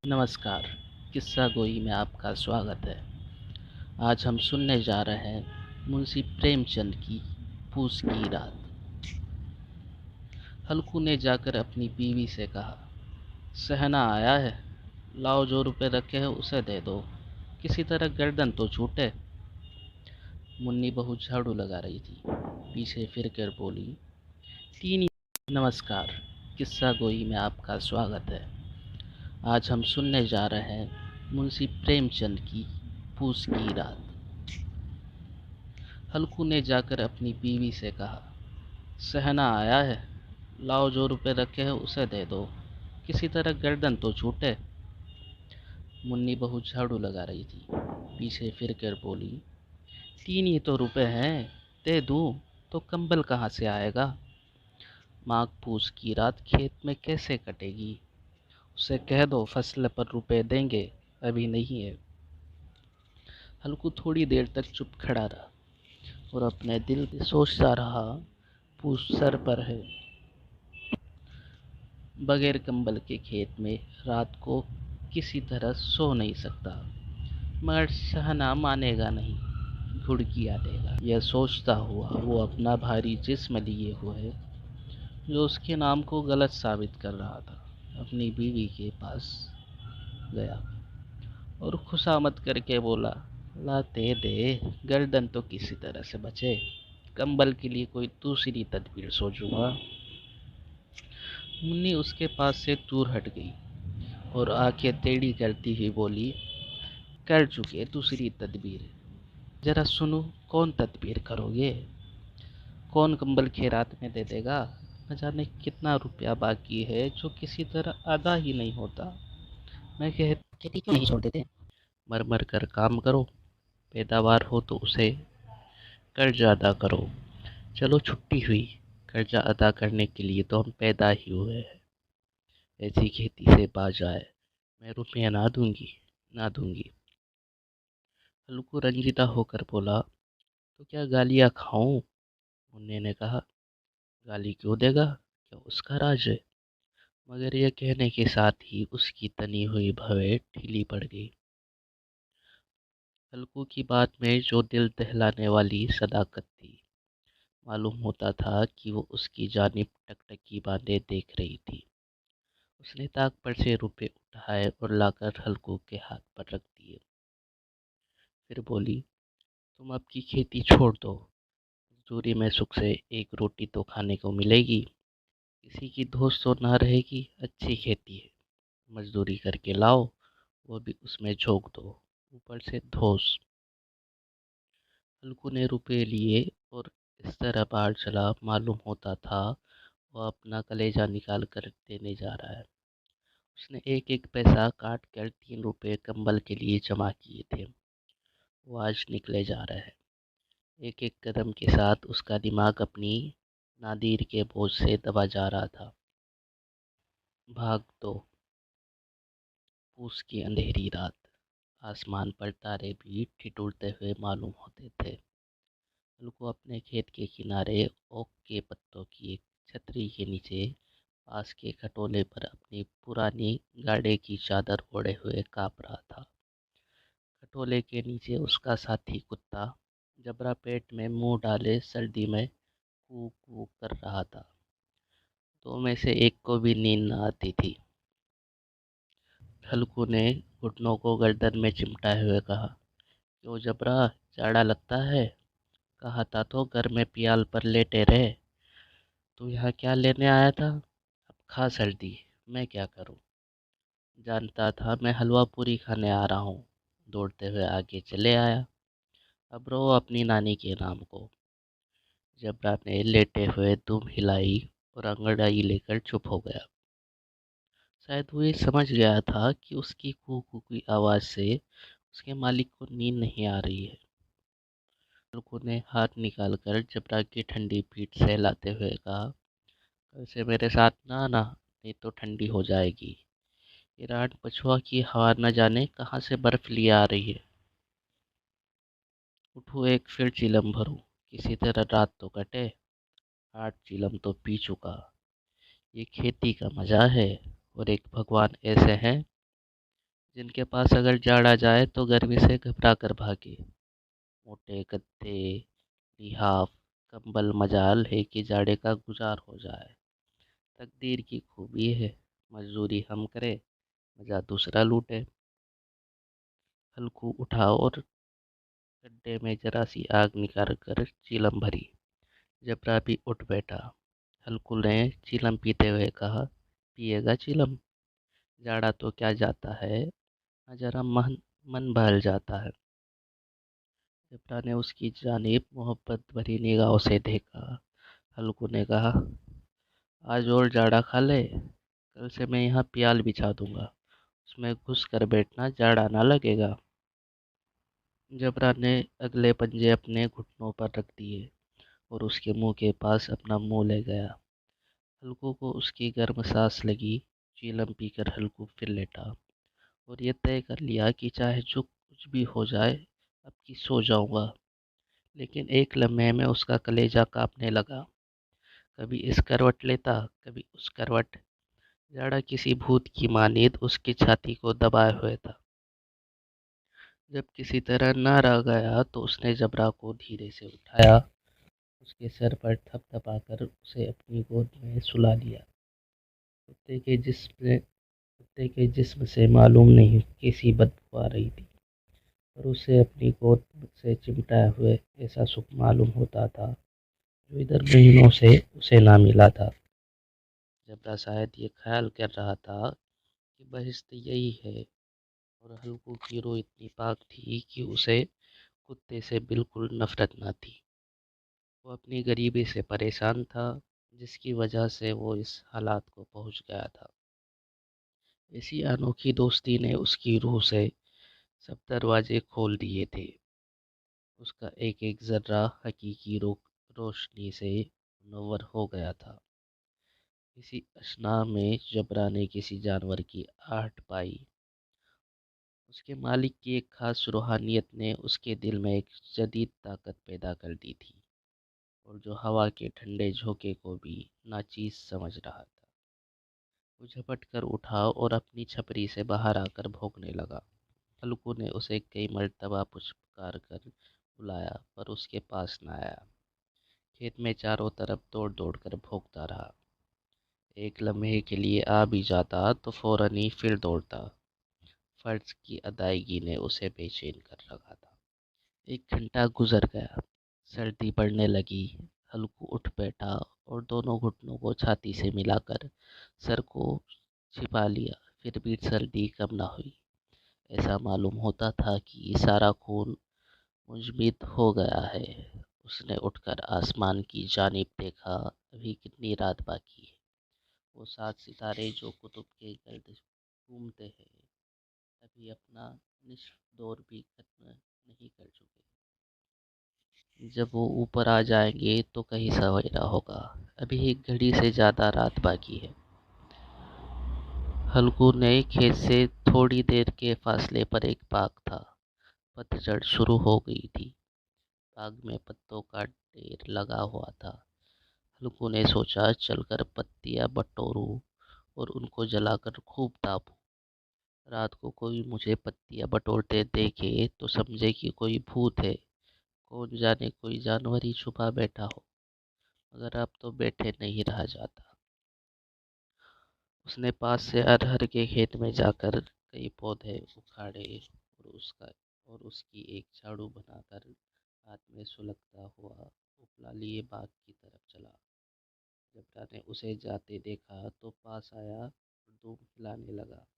नमस्कार, किस्सा गोई में आपका स्वागत है। आज हम सुनने जा रहे हैं मुंशी प्रेमचंद की पूस की रात। हल्कू ने जाकर अपनी बीवी से कहा, सहना आया है, लाओ जो रुपए रखे हैं उसे दे दो, किसी तरह गर्दन तो छूटे। मुन्नी बहू झाड़ू लगा रही थी, पीछे फिर कर बोली, तीन। नमस्कार, किस्सा गोई में आपका स्वागत है। आज हम सुनने जा रहे हैं मुंशी प्रेमचंद की पूस की रात। हल्कू ने जाकर अपनी बीवी से कहा, सहना आया है, लाओ जो रुपए रखे हैं उसे दे दो, किसी तरह गर्दन तो छूटे। मुन्नी बहू झाड़ू लगा रही थी, पीछे फिर कर बोली, तीन ही तो रुपए हैं, दे दूं तो कंबल कहाँ से आएगा। माघ पूस की रात खेत में कैसे कटेगी। उसे कह दो फसल पर रुपए देंगे, अभी नहीं है। हल्कू थोड़ी देर तक चुप खड़ा रहा और अपने दिल में सोचता रहा, पूस सर पर है, बगैर कंबल के खेत में रात को किसी तरह सो नहीं सकता, मगर सहना मानेगा नहीं, घुड़कियाँ देगा। यह सोचता हुआ वो अपना भारी जिस्म लिए हुए, जो उसके नाम को गलत साबित कर रहा था, अपनी बीवी के पास गया और खुशामद करके बोला, ला दे दे, गर्दन तो किसी तरह से बचे, कंबल के लिए कोई दूसरी तदबीर सोचूंगा। मुन्नी उसके पास से दूर हट गई और आंखें टेढ़ी करती हुई बोली, कर चुके दूसरी तदबीर, जरा सुनो, कौन तदबीर करोगे। कौन कंबल खैरात में दे देगा। न जाने कितना रुपया बाकी है जो किसी तरह अदा ही नहीं होता। मैं खेती क्यों नहीं छोड़ देते। मर मर कर काम करो, पैदावार हो तो उसे कर्ज अदा करो। चलो छुट्टी हुई, कर्जा अदा करने के लिए तो हम पैदा ही हुए हैं। ऐसी खेती से बाज आए, मैं रुपया ना दूंगी, ना दूंगी। हल्कू रंजीदा होकर बोला, तो क्या गालियाँ खाऊं। मुन्ने ने कहा, गाली क्यों देगा, क्या उसका राज है। मगर यह कहने के साथ ही उसकी तनी हुई भवें ढीली पड़ गई। हल्कू की बात में जो दिल दहलाने वाली सदाकत थी, मालूम होता था कि वो उसकी जानिब टकटकी बांधे देख रही थी। उसने ताक पर से रुपए उठाए और लाकर हल्कू के हाथ पर रख दिए। फिर बोली, तुम अब की खेती छोड़ दो, मजदूरी में सुख से एक रोटी तो खाने को मिलेगी, किसी की धोस तो ना रहेगी। अच्छी खेती है, मजदूरी करके लाओ, वो भी उसमें झोंक दो, ऊपर से धोस। हल्कू ने रुपए लिए और इस तरह बाहर चला, मालूम होता था वह अपना कलेजा निकाल कर देने जा रहा है। उसने एक एक पैसा काट कर 3 रुपए कंबल के लिए जमा किए थे, वो आज निकले जा रहे हैं। एक एक कदम के साथ उसका दिमाग अपनी नादीर के बोझ से दबा जा रहा था। भाग दो। पूस की अंधेरी रात, आसमान पर तारे भी ठिठुरते हुए मालूम होते थे। हल्कू अपने खेत के किनारे ओक के पत्तों की एक छतरी के नीचे पास के खटोले पर अपनी पुरानी गाड़े की चादर ओढ़े हुए काँप रहा था। खटोले के नीचे उसका साथी कुत्ता जबरा पेट में मुंह डाले सर्दी में कू कू कर रहा था। दो में से एक को भी नींद न आती थी। हल्कू ने घुटनों को गर्दन में चिमटाए हुए कहा, क्यों जबरा, जाड़ा लगता है। कहा था तो घर में पियाल पर लेटे रहे। तू यहाँ क्या लेने आया था। अब खा सर्दी, मैं क्या करूँ। जानता था मैं हलवा पूरी खाने आ रहा हूँ। दौड़ते हुए आगे चले आया। अब रो अपनी नानी के नाम को। जबरा ने लेटे हुए दुम हिलाई और अंगड़ाई लेकर चुप हो गया। शायद वो ये समझ गया था कि उसकी कू कू की आवाज़ से उसके मालिक को नींद नहीं आ रही है। हल्कू ने हाथ निकालकर जबरा की ठंडी पीठ सहलाते हुए कहा, कल से मेरे साथ ना आना, नहीं तो ठंडी हो जाएगी। ईरान पछुआ की हवा न जाने कहाँ से बर्फ लिए आ रही है। उठो एक फिर चिलम भरूं, किसी तरह रात तो कटे। 8 चिलम तो पी चुका। ये खेती का मजा है, और एक भगवान ऐसे हैं। जिनके पास अगर जाड़ा जाए तो गर्मी से घबरा कर भागे। मोटे गद्दे, लिहाफ, कंबल मजाल है कि जाड़े का गुजार हो जाए। तकदीर की खूबी है, मजदूरी हम करें, मजा दूसरा लूटे। हल्कू उठा और गड्ढे में जरा सी आग निकाल कर चीलम भरी। जबरा भी उठ बैठा। हल्कू ने चीलम पीते हुए कहा, पिएगा चीलम? जाड़ा तो क्या जाता है, जरा मन बहल जाता है। जबरा ने उसकी जानिब मोहब्बत भरी निगाहों से देखा। हल्कू ने कहा, आज और जाड़ा खा ले, कल से मैं यहाँ प्याल बिछा दूंगा, उसमें घुस कर बैठना, जाड़ा ना लगेगा। जबरा ने अगले पंजे अपने घुटनों पर रख दिए और उसके मुंह के पास अपना मुंह ले गया। हल्कू को उसकी गर्म सांस लगी। चीलम पीकर हल्कू फिर लेटा और ये तय कर लिया कि चाहे जो कुछ भी हो जाए, अब की सो जाऊंगा। लेकिन एक लम्हे में उसका कलेजा कांपने लगा। कभी इस करवट लेता, कभी उस करवट। जाड़ा किसी भूत की मानीत उसकी छाती को दबाए हुए था। जब किसी तरह न रह गया तो उसने जबरा को धीरे से उठाया, उसके सर पर थपथपाकर उसे अपनी गोद में सुला लिया। कुत्ते के जिस्म से मालूम नहीं कैसी बदबू आ रही थी, पर उसे अपनी गोद से चिमटाए हुए ऐसा सुख मालूम होता था जो इधर महीनों से उसे ना मिला था। जबरा शायद ये ख्याल कर रहा था कि बहिश्त यही है, और हल्कू की रूह इतनी पाक थी कि उसे कुत्ते से बिल्कुल नफरत न थी। वो अपनी गरीबी से परेशान था, जिसकी वजह से वो इस हालात को पहुंच गया था। इसी अनोखी दोस्ती ने उसकी रूह से सब दरवाजे खोल दिए थे। उसका एक एक जर्रा हकीकी रोशनी से मुनव्वर हो गया था। इसी अशना में जबरा ने किसी जानवर की आहट पाई। उसके मालिक की एक खास रूहानियत ने उसके दिल में एक जदीद ताकत पैदा कर दी थी, और जो हवा के ठंडे झोंके को भी नाचीज समझ रहा था। वो झपट कर उठा और अपनी छपरी से बाहर आकर भौंकने लगा। हल्कू ने उसे कई मर्तबा पुचकार कर बुलाया, पर उसके पास न आया। खेत में चारों तरफ दौड़ दौड़ कर भौंकता रहा। एक लम्हे के लिए आ भी जाता तो फौरन ही फिर दौड़ता। फर्ज की अदायगी ने उसे बेचैन कर रखा था। 1 घंटा गुजर गया। सर्दी बढ़ने लगी। हल्कू उठ बैठा और दोनों घुटनों को छाती से मिलाकर सर को छिपा लिया। फिर भी सर्दी कम न हुई। ऐसा मालूम होता था कि सारा खून मुंजमद हो गया है। उसने उठकर आसमान की जानिब देखा। अभी कितनी रात बाकी है। वो 7 सितारे जो कुतुब के गर्द घूमते हैं, अभी अपना निस्फ दौर भी खत्म नहीं कर चुके। जब वो ऊपर आ जाएंगे तो कहीं सवेरा होगा। अभी 1 घड़ी से ज़्यादा रात बाकी है। हल्कू ने खेत से थोड़ी देर के फासले पर एक बाग था। पतझड़ शुरू हो गई थी। बाग में पत्तों का ढेर लगा हुआ था। हल्कू ने सोचा, चलकर पत्तियां बटोरूं और उनको जलाकर खूब तापूं। रात को कोई मुझे पत्तियां बटोरते देखे तो समझे कि कोई भूत है। कौन जाने कोई जानवर ही छुपा बैठा हो। मगर अब तो बैठे नहीं रहा जाता। उसने पास से अरहर के खेत में जाकर कई पौधे उखाड़े और उसकी एक झाड़ू बनाकर हाथ में सुलगता हुआ उपला लिए बाग की तरफ चला। जबरा ने उसे जाते देखा तो पास आया और दूम हिलाने लगा।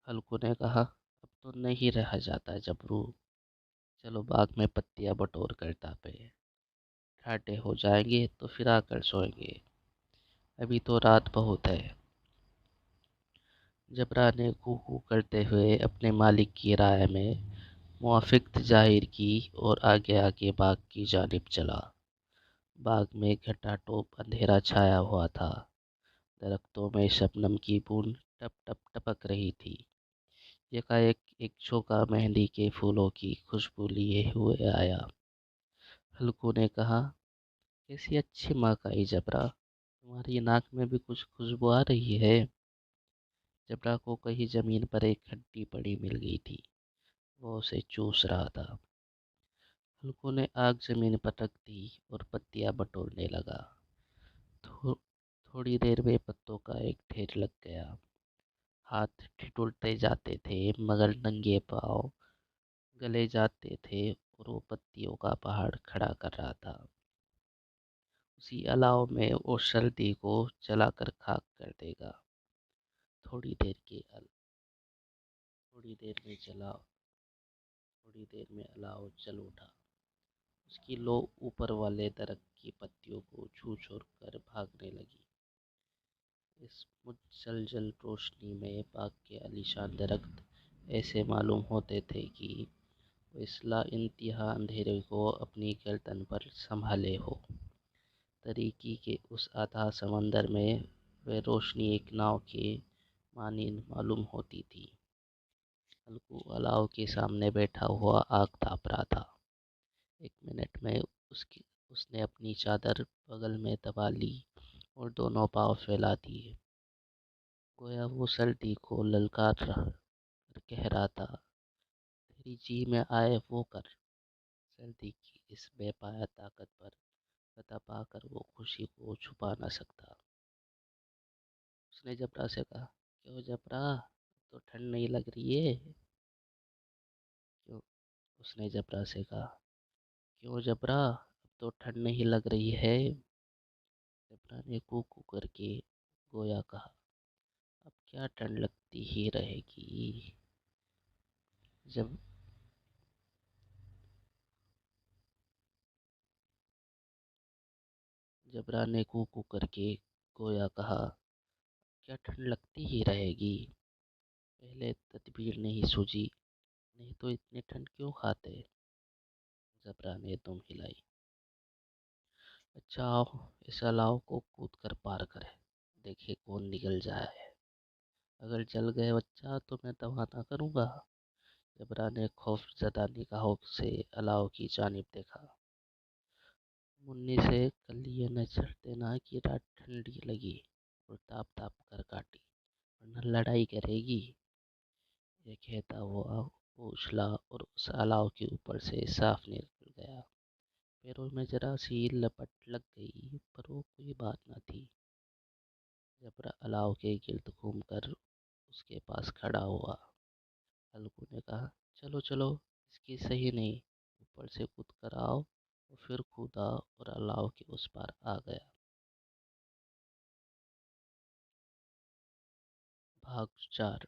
हल्कू ने कहा, अब तो नहीं रहा जाता जबरू, चलो बाग में पत्तियां बटोर कर तापे। ठाटे हो जाएंगे तो फिर आकर सोएंगे, अभी तो रात बहुत है। जबरा ने कू कू करते हुए अपने मालिक की राय में मुआफ़िक़त ज़ाहिर की और आगे आगे बाग की जानिब चला। बाग में घटाटोप अंधेरा छाया हुआ था। दरख्तों में शबनम की बूंद टप टप टपक रही थी। एकाएक एक झोंका मेहंदी के फूलों की खुशबू लिए हुए आया। हल्कू ने कहा, कैसी अच्छी महक आई जबरा, तुम्हारी नाक में भी कुछ खुशबू आ रही है। जबरा को कहीं ज़मीन पर एक हड्डी पड़ी मिल गई थी। वो उसे चूस रहा था। हल्कू ने आग ज़मीन पर रख दी और पत्तियां बटोरने लगा। थो, थोड़ी देर में पत्तों का एक ढेर लग गया। हाथ ठिठुरते जाते थे मगर नंगे पाँव गले जाते थे और वो पत्तियों का पहाड़ खड़ा कर रहा था। उसी अलाव में वो सर्दी को जलाकर खाक कर देगा। थोड़ी देर के अल थोड़ी देर में जला थोड़ी देर में अलाव जल उठा। उसकी लौ ऊपर वाले दरख्त की पत्तियों को छू छोड़ कर भागने लगी। इस मुतसलसल रोशनी में बाग के आलीशान दरख्त ऐसे मालूम होते थे कि वो इस लाइंतहा अंधेरे को अपनी गर्दन पर संभाले हो। तारीकी के उस अथाह समंदर में वह रोशनी एक नाव के मानींद मालूम होती थी। हल्कू अलाव के सामने बैठा हुआ आग ताप रहा था। एक मिनट में उसने अपनी चादर बगल में दबा ली और दोनों पाँव फैला दिए। गोया वो सर्दी को ललकार कर कह रहा था, तेरी जी में आए वो कर। सर्दी की इस बेपाया ताकत पर फतह पाकर वो खुशी को छुपा न सकता। उसने जबरा से कहा, क्यों जबरा, अब तो ठंड नहीं लग रही है? क्यों? उसने जबरा से कहा, क्यों जबरा, अब तो ठंड नहीं लग रही है? जबरा ने कू कू करके गोया कहा, अब क्या ठंड लगती ही रहेगी। जब जबरा ने कू कू करके गोया कहा, क्या ठंड लगती ही रहेगी। पहले तदबीर नहीं सूझी, नहीं तो इतनी ठंड क्यों खाते। जबरा ने दुम हिलाई। अच्छा आओ, इस अलाव को कूद कर पार करें, देखे कौन निकल जाए। अगर जल गए बच्चा तो मैं तबाह ना करूँगा। जबरा ने खौफजदा निगाहों से अलाव की जानिब देखा। मुन्नी से कल ये न चढ़ देना कि रात ठंडी लगी और ताप ताप कर काटी, वरना लड़ाई करेगी। ये कहता हुआ वो उछला और उस अलाव के ऊपर से साफ निकल गया। पैरों में जरा सी लपट लग गई पर वो कोई बात न थी। जबरा अलाव के गिर्द घूमकर उसके पास खड़ा हुआ। हल्कू ने कहा, चलो चलो, इसकी सही नहीं, ऊपर से कूद कर आओ। वो फिर कूदा और अलाव के उस पार आ गया। भाग 4।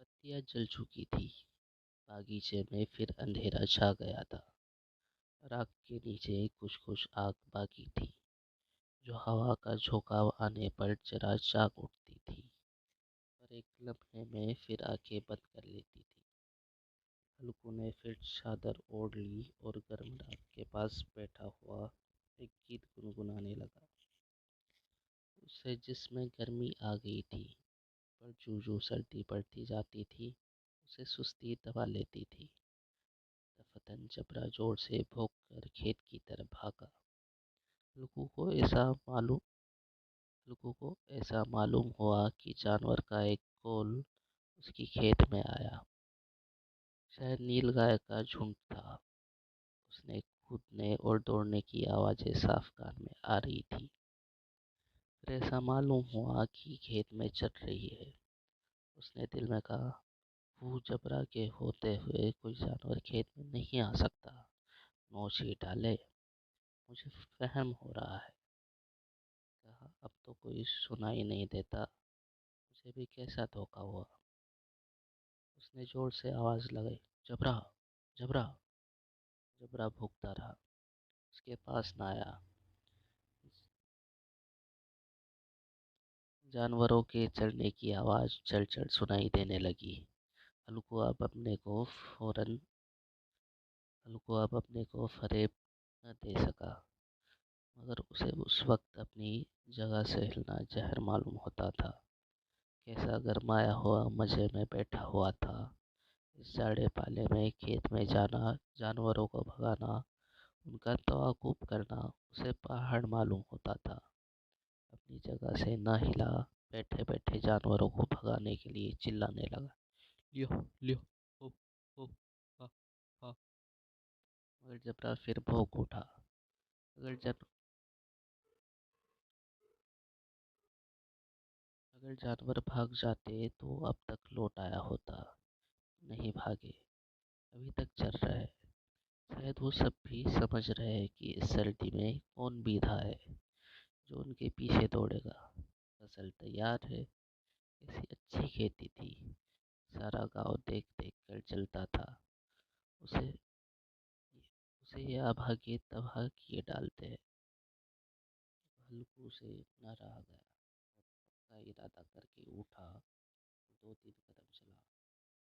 पत्तियां जल चुकी थी। बागीचे में फिर अंधेरा छा गया था। राख के नीचे कुछ कुछ आग बाकी थी, जो हवा का झोंका आने पर जरा जाग उठती थी, पर एक लम्हे में फिर आंखें बंद कर लेती थी। हल्कू ने फिर चादर ओढ़ ली और गर्म राख के पास बैठा हुआ एक गीत गुनगुनाने लगा। उसे जिसमें गर्मी आ गई थी, पर जू जू सर्दी बढ़ती जाती थी उसे सुस्ती दबा लेती थी। दफतन जबरा जोर से भौंक कर खेत की तरफ भागा। हल्कू को ऐसा मालूम हल्कू को ऐसा मालूम हुआ कि जानवर का एक कोल उसकी खेत में आया। शायद नीलगाय का झुंड था। उसने कूदने और दौड़ने की आवाज़ें साफ कान में आ रही थी। फिर ऐसा मालूम हुआ कि खेत में चल रही है। उसने दिल में कहा, वो जबरा के होते हुए कोई जानवर खेत में नहीं आ सकता। नोच ही डाले, मुझे फहम हो रहा है। कहा, अब तो कोई सुनाई नहीं देता, मुझे भी कैसा धोखा हुआ। उसने जोर से आवाज़ लगाई, जबरा, जबरा। जबरा भूखता रहा, उसके पास न आया। जानवरों के चलने की आवाज़ चल चल सुनाई देने लगी। हल्कू अब अपने को फौरन हल्कू अब अपने को फरेब न दे सका, मगर उसे उस वक्त अपनी जगह से हिलना जहर मालूम होता था। कैसा गरमाया हुआ मज़े में बैठा हुआ था। इस जाड़े पाले में खेत में जाना, जानवरों को भगाना, उनका तवाकुब करना उसे पहाड़ मालूम होता था। अपनी जगह से न हिला, बैठे बैठे जानवरों को भगाने के लिए चिल्लाने लगा, लियो लियो, ओ ओ, हा हा। मगर जबरा फिर भौंक उठा। अगर जन अगर जानवर भाग जाते तो अब तक लौट आया होता। नहीं भागे, अभी तक चल रहा है। शायद वो सब भी समझ रहे हैं कि इस सर्दी में कौन बीधा है जो उनके पीछे दौड़ेगा। फसल तैयार है। ऐसी अच्छी खेती थी। सारा गांव देख देख कर चलता था। उसे उसे ये अभागे तबाह किए डालते हैं। हल्कू से न रहा गया और पक्का इरादा करके उठा। 2-3 कदम चला।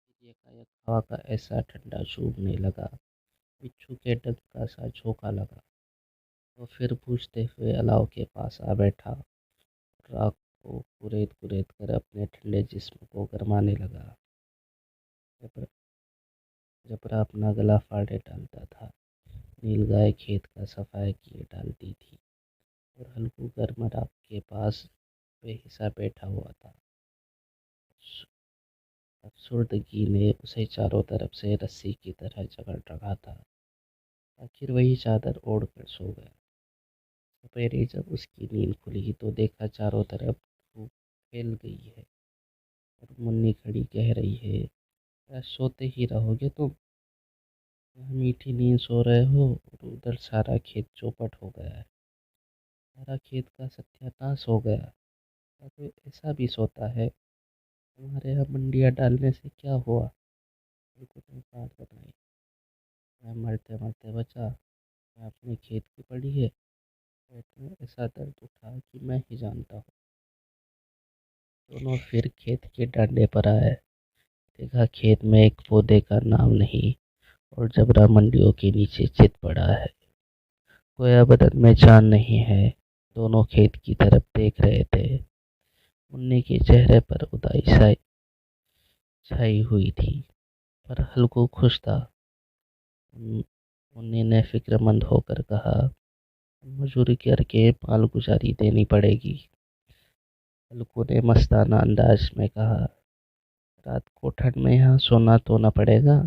फिर एकाएक हवा का ऐसा ठंडा चूभने लगा, बिच्छू के डंक का सा झोंका लगा। वो फिर पूछते हुए अलाव के पास आ बैठा। राख को कुरेद कुरेद कर अपने ठंडे जिस्म को गरमाने लगा। जब जबरा अपना गला फाड़े डालता था। नीलगाय खेत का सफाई किए डालती थी और हल्कू गर्म राख के पास बेहिसा बैठा हुआ था। अफसुर्दगी ने उसे चारों तरफ से रस्सी की तरह जकड़ रखा था। आखिर वही चादर ओढ़ कर सो गया। सवेरे जब उसकी नींद खुली तो देखा चारों तरफ धूप फैल गई है और मुन्नी खड़ी कह रही है, क्या सोते ही रहोगे तुम? यहाँ मीठी नींद सो रहे हो और उधर सारा खेत चौपट हो गया है। सारा खेत का सत्यानाश हो गया। क्या कोई ऐसा भी सोता है? तुम्हारे यहाँ मंडियाँ डालने से क्या हुआ? बिल्कुल नहीं बात बताई। मैं मरते मरते बचा। मैं अपने खेत की पड़ी है। पेट में ऐसा दर्द उठा कि मैं ही जानता हूँ। दोनों फिर खेत के डांडे पर आए। देखा खेत में एक पौधे का नाम नहीं और जबरा मंडियों के नीचे चित पड़ा है। गोया बदन में जान नहीं है। दोनों खेत की तरफ देख रहे थे। मुन्नी के चेहरे पर उदासी छाई हुई थी, पर हल्कू खुश था। मुन्नी ने फिक्रमंद होकर कहा, मजूरी करके माल गुजारी देनी पड़ेगी। हल्कू ने मस्ताना अंदाज में कहा, रात को ठंड में यहाँ सोना तो न पड़ेगा।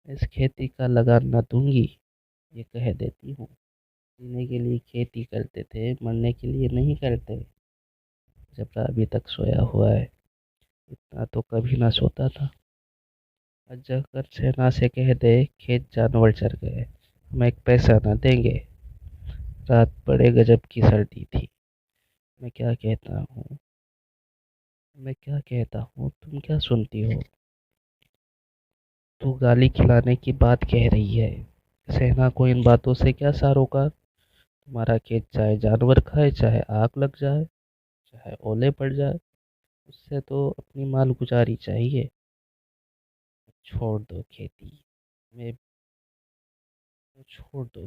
इस खेती का लगान न दूंगी, ये कह देती हूँ। जीने के लिए खेती करते थे, मरने के लिए नहीं करते। जबरा अभी तक सोया हुआ है। इतना तो कभी ना सोता था। आज जाकर सेना से कह दे खेत जानवर चर गए, हम एक पैसा ना देंगे। रात बड़े गजब की सर्दी थी। मैं क्या कहता हूँ मैं क्या कहता हूँ, तुम क्या सुनती हो? तू गाली खिलाने की बात कह रही है। सेना को इन बातों से क्या सरोकार? तुम्हारा खेत चाहे जानवर खाए, चाहे आग लग जाए, चाहे ओले पड़ जाए, उससे तो अपनी माल गुजारी चाहिए। छोड़ दो खेती में, छोड़ दो।